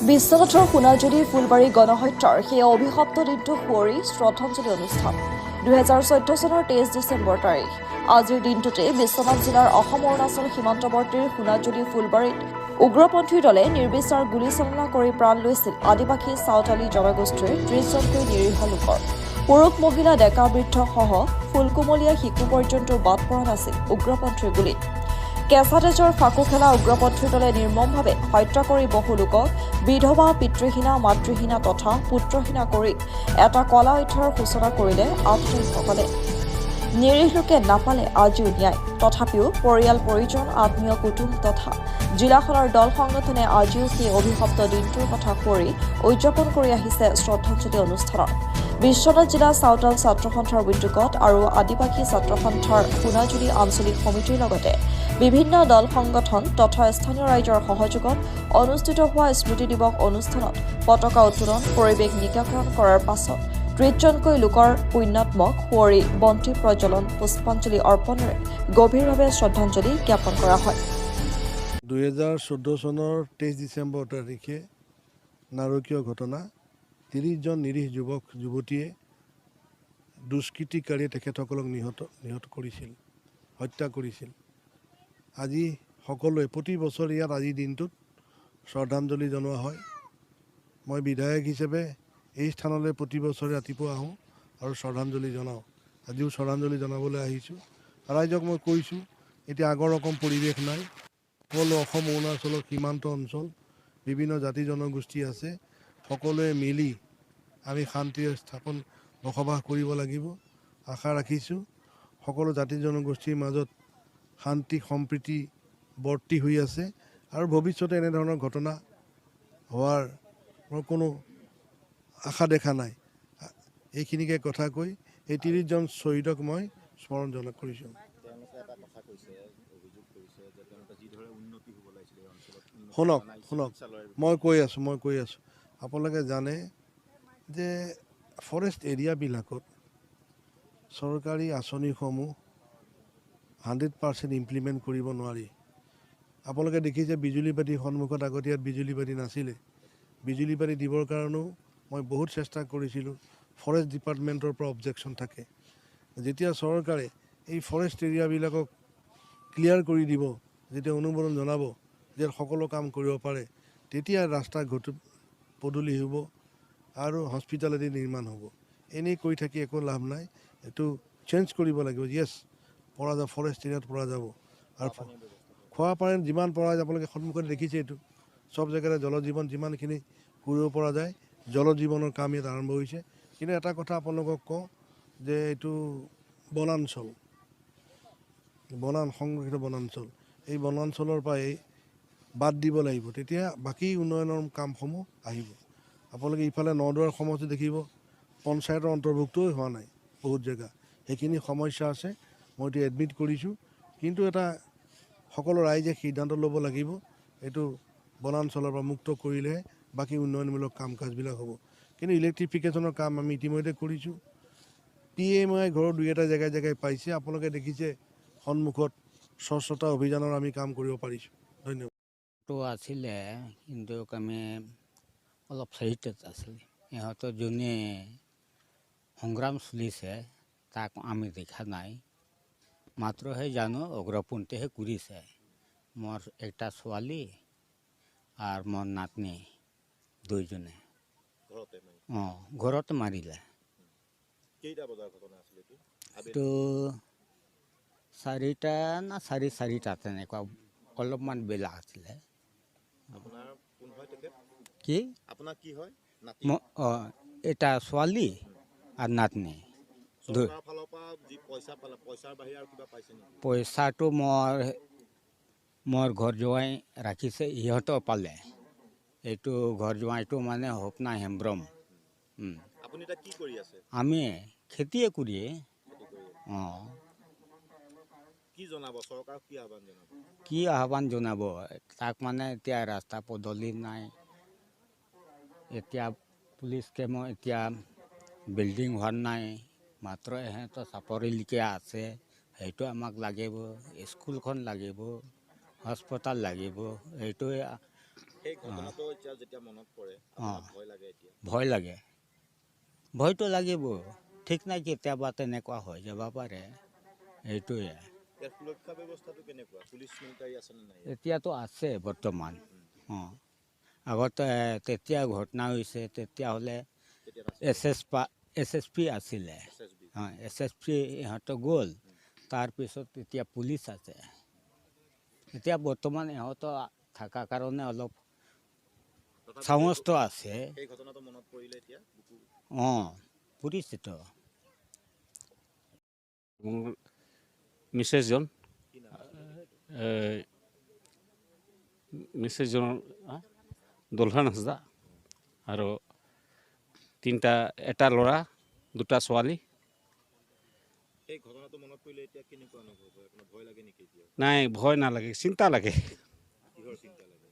বিশ্বনাথৰ সোণাজুলি ফুলবাৰী গণহত্যাৰ সেই অভিশপ্ত দিনটো সুঁৱৰি শ্ৰদ্ধাঞ্জলি অনুষ্ঠান 2014 চনৰ 23 ডিচেম্বৰ তাৰিখ আজিৰ দিনটোতে বিশ্বনাথ জিলাৰ অসম অৰুণাচল সীমান্তৱৰ্তীৰ সোণাজুলি ফুলবাৰীত উগ্ৰপন্থীৰ দলে নিৰ্বিচাৰ গুলীচালনা কৰি প্ৰাণ লৈছিল আদিবাসী চাওতালী জনগোষ্ঠীৰ 30জনকৈ নিৰীহ লোকৰ পুৰুষ মহিলা ডেকা বৃদ্ধসহ ফুলকুমলীয়া শিশু পৰ্যন্ত বাদ পৰা নাছিল উগ্ৰপন্থীৰ গুলীত কেঁচা তেজৰ ফাকু খেলা উগ্ৰপন্থীৰ দলে নিৰ্মমভাৱে হত্যা কৰি বহু লোকক বিধৱা পিতৃহীনা মাতৃহীনা তথা পুত্ৰহীনা কৰি এটা কলা অধ্যায়ৰ সূচনা কৰিলে আততায়ীসকলে নিৰীহ লোকে নাপালে আজিও ন্যায় তথাপিও পৰিয়াল পৰিজন আত্মীয় কুটুম তথা জিলাখনৰ দল সংগঠনে আজিও সেই অভিশপ্ত দিনটোৰ কথা সুঁৱৰি উদযাপন কৰি আহিছে শ্ৰদ্ধাঞ্জলি অনুষ্ঠানৰ বিশ্বনাথ জিলা চাওতাল ছাত্ৰ সন্থাৰ উদ্যোগত আৰু আদিবাসী ছাত্ৰ সন্থাৰ সোণাজুলি আঞ্চলিক সমিতিৰ লগতে বিভিন্ন দল সংগঠন তথা স্থানীয় ৰাইজৰ সহযোগত অনুষ্ঠিত হোৱা স্মৃতি দিৱস অনুষ্ঠানত পতাকা উত্তোলন পৰিৱেশ নিকাকৰণ কৰাৰ পাছত 30জনকৈ লোকৰ পুণ্যাত্মক সুঁৱৰি বন্তি প্ৰজ্বলন পুষ্পাঞ্জলি অৰ্পণেৰে গভীৰভাৱে শ্ৰদ্ধাঞ্জলি জ্ঞাপন কৰা হয় 2014 চনৰ 23 ডিচেম্বৰ তাৰিখে নাৰকীয় ঘটনা 30জন নিৰীহ যুৱক যুৱতীয়ে দুষ্কৃতিকাৰীয়ে তেখেতসকলক নিহত কৰিছিল হত্যা কৰিছিল আজি সকলোৱে প্ৰতি বছৰ ইয়াত আজিৰ দিনটোত শ্ৰদ্ধাঞ্জলি জনোৱা হয় মই বিধায়ক হিচাপে এই স্থানলৈ প্ৰতি বছৰে ৰাতিপুৱা আহোঁ আৰু শ্ৰদ্ধাঞ্জলি জনাওঁ আজিও শ্ৰদ্ধাঞ্জলি জনাবলৈ আহিছোঁ ৰাইজক মই কৈছোঁ এতিয়া আগৰ ৰকম পৰিৱেশ নাই সকলো অসম অৰুণাচলৰ সীমান্ত অঞ্চল বিভিন্ন জাতি জনগোষ্ঠী আছে সকলোৱে মিলি আমি শান্তিৰে বসবাস কৰিব লাগিব আশা ৰাখিছোঁ সকলো জাতি জনগোষ্ঠীৰ মাজত শান্তি সম্প্ৰীতি বৰ্তি হৈ আছে আৰু ভৱিষ্যতে এনেধৰণৰ ঘটনা হোৱাৰ কোনো আশা দেখা নাই এইখিনিকে কথা কৈ এই 30জন শ্বহীদক মই স্মৰণ কৰিছোঁ শুনক মই কৈ আছোঁ আপোনালোকে জানে যে ফৰেষ্ট এৰিয়াবিলাকত চৰকাৰী আঁচনিসমূহ 100% ইমপ্লিমেণ্ট কৰিব নোৱাৰি আপোনালোকে দেখিছে বিজুলী বাতিৰ সন্মুখত আগতে ইয়াত বিজুলী বাতি নাছিলে বিজুলী বাতি দিবৰ কাৰণেও মই বহুত চেষ্টা কৰিছিলোঁ ফৰেষ্ট ডিপাৰ্টমেণ্টৰ পৰা অবজেকশ্যন থাকে যেতিয়া চৰকাৰে এই ফৰেষ্ট এৰিয়াবিলাকক ক্লিয়াৰ কৰি দিব যেতিয়া অনুমোদন জনাব যে সকলো কাম কৰিব পাৰে তেতিয়া ৰাস্তা পদূলি হ'ব আৰু হস্পিটেল আদি নিৰ্মাণ হ'ব এনেই কৈ থাকি একো লাভ নাই এইটো চেঞ্জ কৰিব লাগিব য়েছ পৰা যাব ফৰেষ্ট এৰিয়াত পৰা যাব আৰু খোৱা পানী যিমান পৰা যায় আপোনালোকে সন্মুখত দেখিছে এইটো চব জেগাতে জলজীৱন যিমানখিনি কৰিব পৰা যায় জলজীৱনৰ কাম ইয়াত আৰম্ভ হৈছে কিন্তু এটা কথা আপোনালোকক কওঁ যে এইটো বনাঞ্চল সংৰক্ষিত বনাঞ্চল এই বনাঞ্চলৰ পৰা এই বাদ দিব লাগিব তেতিয়া বাকী উন্নয়নৰ কামসমূহ আহিব আপোনালোকে ইফালে নদুৱাৰ সমষ্টি দেখিব পঞ্চায়তৰ অন্তৰ্ভুক্তই হোৱা নাই বহুত জেগা সেইখিনি সমস্যা আছে মই এতিয়া এডমিট কৰিছোঁ কিন্তু এটা সকলো ৰাইজে সিদ্ধান্ত ল'ব লাগিব এইটো বনাঞ্চলৰ পৰা মুক্ত কৰিলেহে বাকী উন্নয়নমূলক কাম কাজবিলাক হ'ব কিন্তু ইলেক্ট্ৰিফিকেশ্যনৰ কাম আমি ইতিমধ্যে কৰিছোঁ PMI ঘৰৰ 2-এটা জেগাই পাইছে আপোনালোকে দেখিছে সন্মুখত স্বচ্ছতা অভিযানৰ আমি কাম কৰিব পাৰিছোঁ ধন্যবাদ আছিলে কিন্তু আমি অলপ চাহিদাত আছিলে ইহঁতৰ যোনে সংগ্ৰাম চলিছে তাক আমি দেখা নাই মাত্ৰহে জানো উগ্ৰপন্থীহে কৰিছে মোৰ একটা ছোৱালী আৰু মোৰ নাতনি দুইজনে ঘৰতে মাৰিলে এইটো 4টা না 4:30 তেনেকুৱা অলপমান বেলা আছিলে কি এটা ছোৱালী আৰু নাতনি পইচাটো মোৰ ঘৰ জোৱাই ৰাখিছে ইহঁতেও পালে এইটো ঘৰ জোৱাইটো মানে স্বপ্না হেমব্ৰম আমি খেতিয়ে কৰিয়ে কি আহ্বান জনাব তাক মানে এতিয়া ৰাস্তা পদূলি নাই এতিয়া পুলিচ কেমো এতিয়া বিল্ডিং হোৱা নাই মাত্ৰ ইহঁতৰ চাপৰিলৈকে আছে সেইটো আমাক লাগিব স্কুলখন লাগিব হস্পিটাল লাগিব এইটোৱে সেই ঘটনাটো এতিয়া যেতিয়া মনত পৰে অঁ ভয় লাগে এতিয়া ভয় লাগে, ভয়টো লাগিব, ঠিক নাই কেতিয়াবা তেনেকুৱা হৈ যাব পাৰে, সেইটোৱে। ইয়াৰ সুৰক্ষা ব্যৱস্থাটো কেনেকুৱা, পুলিচ মিলিটাৰী আছেনে নাই এতিয়াতো আছে বৰ্তমান। অঁ আগতে তেতিয়া ঘটনা হৈছে তেতিয়াহ'লে তেতিয়া নাছিল SSP আছিলে, SSB অঁ SSP ইহঁতো গ'ল, তাৰপিছত এতিয়া পুলিচ আছে। এতিয়া বৰ্তমান ইহঁতো থকাৰ কাৰণে অলপ তথাপিও সাহসটো আছে। সেই ঘটনাটো মনত পৰিলে এতিয়া বুকু অঁ পৰিচিত। মোৰ মিছেছজন কি নাম মিছেছজনৰ দলহান হাজদা আৰু এটা ল'ৰা দুটা ছোৱালী। সেই ঘটনাটো মনত পৰিলে এতিয়া কেনেকুৱা অনুভৱ হয় আপোনাৰ, ভয় লাগে নেকি এতিয়া নাই ভয় নালাগে, চিন্তা লাগে। কিহৰ চিন্তা লাগে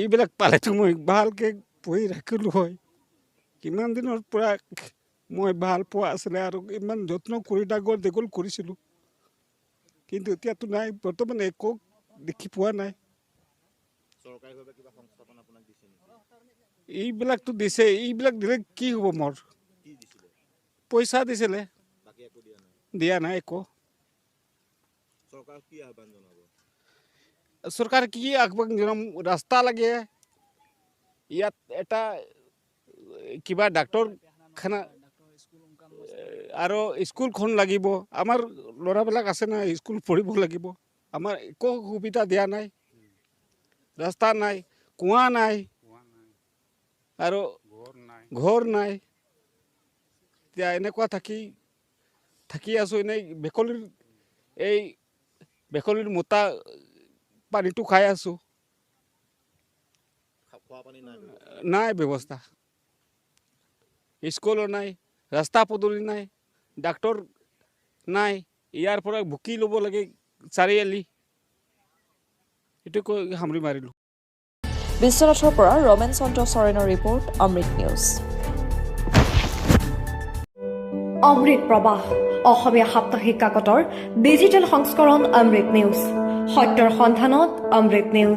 এইবিলাক পালেতো মই ভালকৈ পঢ়ি ৰাখিলোঁ হয়। কিমান দিনৰ পৰা মই ভাল পোৱা আছিলে আৰু ইমান যত্ন কৰি ডাঙৰ দীঘল কৰিছিলোঁ, কিন্তু এতিয়াতো নাই, বৰ্তমান একো দেখি পোৱা নাই। চৰকাৰীভাৱে কিবা সংস্থাপন আপোনাক দিছে নেকি এইবিলাকতো দিছে, এইবিলাক দিলে কি হ'ব মোৰ? কি দিছিলে পইচা দিছিলে, বাকী একো দিয়া নাই একো। চৰকাৰক কি আহ্বান জনাব চৰকাৰ কি আহ্বান জনাম, ৰাস্তা লাগে, ইয়াত এটা কিবা ডাক্তৰখানা আৰু স্কুলখন লাগিব। আমাৰ ল'ৰাবিলাক আছে না, স্কুল পঢ়িব লাগিব, আমাৰ একো সুবিধা দিয়া নাই, ৰাস্তা নাই, কুঁৱা নাই আৰু ঘৰ নাই। এতিয়া এনেকুৱা থাকি আছোঁ, এনেই ভেকুলীৰ মোটা পানীটো খাই আছোঁ, খোৱা পানী নাই নাই ব্যৱস্থা, স্কুলো নাই, ৰাস্তা পদূলি নাই, ডাক্তৰ নাই, ইয়াৰ পৰা ভুকি ল'ব লাগে চাৰিআলি। এইটো কৈ সামৰি মাৰিলোঁ। বিশ্বনাথৰ পৰা ৰমেন চন্দ্ৰ চৰেণৰ ৰিপৰ্ট, অমৃত নিউজ। অমৃত প্ৰবাহ অসমীয়া সাপ্তাহিক কাকতৰ ডিজিটেল সংস্কৰণ অমৃত নিউজ, সত্যৰ সন্ধানত অমৃত নিউজ।